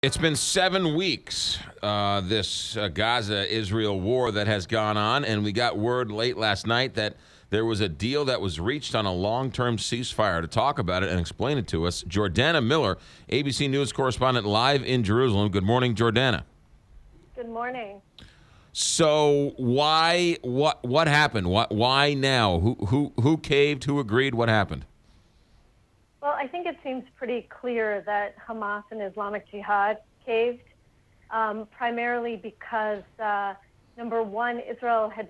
It's been 7 weeks, this Gaza-Israel war that has gone on, and we got word late last night that there was a deal that was reached on a long-term ceasefire. To talk about it and explain it to us, Jordana Miller, ABC News correspondent live in Jerusalem. Good morning, Jordana. Good morning. So what happened? Why now? Who caved? Who agreed? What happened? Well, I think it seems pretty clear that Hamas and Islamic Jihad caved, primarily because, number one, Israel had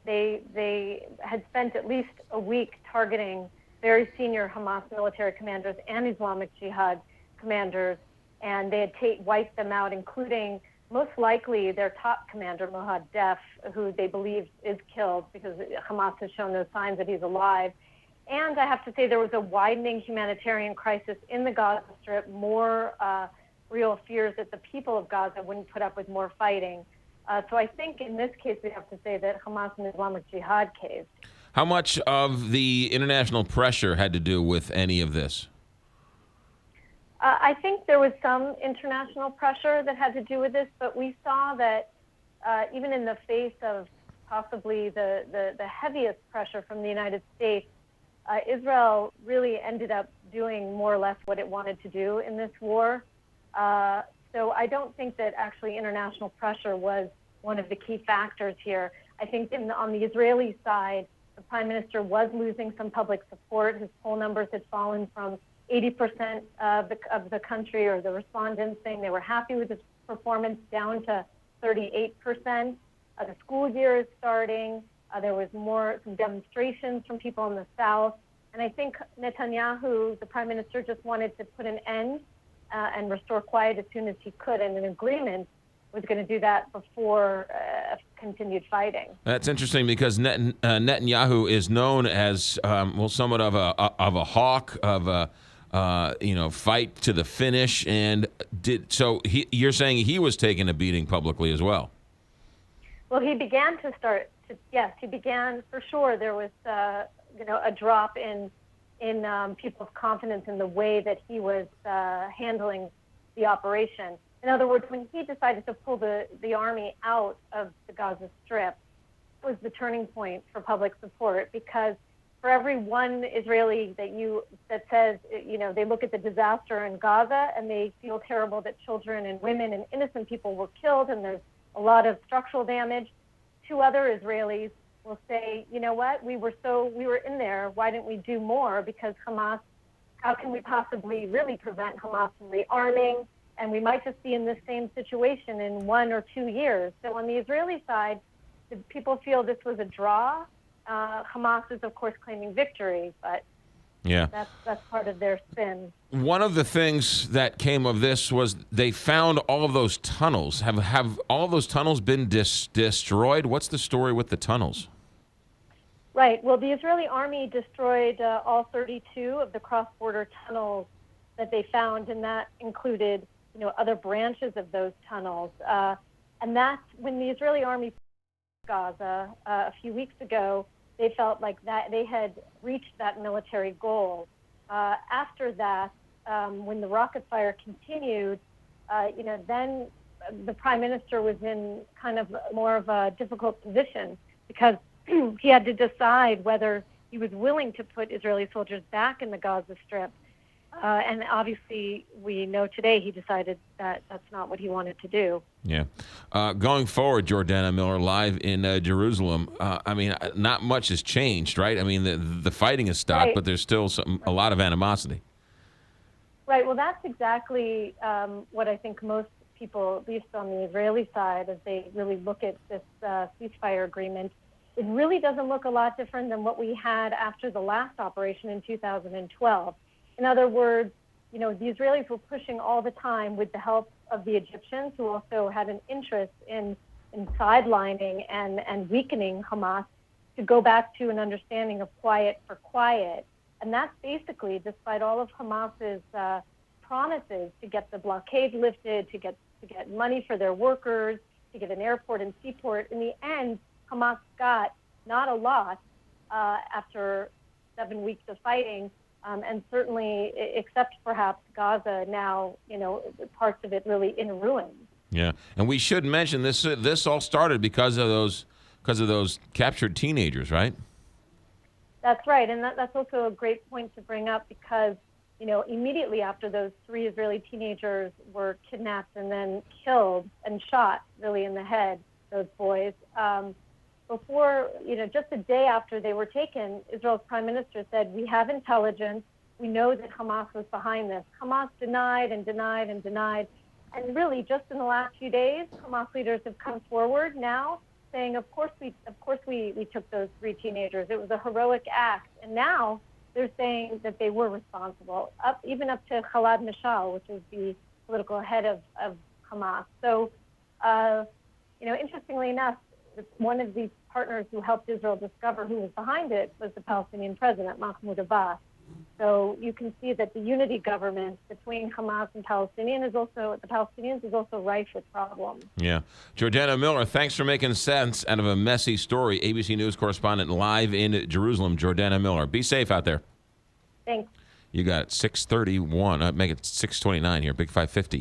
they had spent at least a week targeting very senior Hamas military commanders and Islamic Jihad commanders, and they had wiped them out, including most likely their top commander, Mohad Def, who they believe is killed because Hamas has shown no signs that he's alive. And I have to say there was a widening humanitarian crisis in the Gaza Strip, more real fears that the people of Gaza wouldn't put up with more fighting. So I think in this case we have to say that Hamas and Islamic Jihad caved. How much of the international pressure had to do with any of this? I think there was some international pressure that had to do with this, but we saw that even in the face of possibly the heaviest pressure from the United States, Israel really ended up doing more or less what it wanted to do in this war. So I don't think that actually international pressure was one of the key factors here. I think on the Israeli side, the prime minister was losing some public support. His poll numbers had fallen from 80% of the country, or the respondents saying they were happy with his performance, down to 38%. The school year is starting. There was some demonstrations from people in the south. And I think Netanyahu, the prime minister, just wanted to put an end and restore quiet as soon as he could. And an agreement was going to do that before continued fighting. That's interesting because Netanyahu is known as, somewhat of a hawk, of a fight to the finish. And you're saying he was taking a beating publicly as well? Well, he began to start. Yes, he began for sure. There was, a drop in people's confidence in the way that he was handling the operation. In other words, when he decided to pull the army out of the Gaza Strip, it was the turning point for public support, because for every one Israeli that says, they look at the disaster in Gaza and they feel terrible that children and women and innocent people were killed and there's a lot of structural damage, two other Israelis will say, you know what, we were in there, why didn't we do more? Because Hamas, how can we possibly really prevent Hamas from rearming? And we might just be in this same situation in 1 or 2 years. So on the Israeli side, people feel this was a draw. Hamas is, of course, claiming victory, but yeah, that's part of their spin. One of the things that came of this was they found all of those tunnels. Have all of those tunnels been destroyed? What's the story with the tunnels? Right. Well, the Israeli army destroyed all 32 of the cross-border tunnels that they found, and that included, other branches of those tunnels. And that's when the Israeli army Gaza a few weeks ago, they felt like that they had reached that military goal. After that, when the rocket fire continued, then the prime minister was in kind of more of a difficult position, because he had to decide whether he was willing to put Israeli soldiers back in the Gaza Strip. And obviously, we know today he decided that that's not what he wanted to do. Yeah. Going forward, Jordana Miller, live in Jerusalem, not much has changed, right? I mean, the fighting has stopped, right, but there's still a lot of animosity. Right. Well, that's exactly what I think most people, at least on the Israeli side, as they really look at this ceasefire agreement, it really doesn't look a lot different than what we had after the last operation in 2012. In other words, the Israelis were pushing all the time with the help of the Egyptians, who also had an interest in sidelining and weakening Hamas, to go back to an understanding of quiet for quiet. And that's basically, despite all of Hamas's promises to get the blockade lifted, to get money for their workers, to get an airport and seaport, in the end, Hamas got not a lot after 7 weeks of fighting, and certainly, except perhaps Gaza now, parts of it really in ruins. Yeah, and we should mention this. This all started because of those captured teenagers, right? That's right, and that's also a great point to bring up because, immediately after those 3 Israeli teenagers were kidnapped and then killed and shot, really in the head, those boys. Just a day after they were taken, Israel's prime minister said, "We have intelligence. We know that Hamas was behind this." Hamas denied and denied and denied, and really, just in the last few days, Hamas leaders have come forward now, saying, "Of course we took those 3 teenagers. It was a heroic act." And now they're saying that they were responsible, even up to Khaled Mashal, which is the political head of Hamas. So, interestingly enough, one of these partners who helped Israel discover who was behind it was the Palestinian president, Mahmoud Abbas. So you can see that the unity government between Hamas and the Palestinians is also rife with problems. Yeah. Jordana Miller, thanks for making sense out of a messy story. ABC News correspondent live in Jerusalem, Jordana Miller. Be safe out there. Thanks. You got 6:31. Make it 6:29 here, Big 550.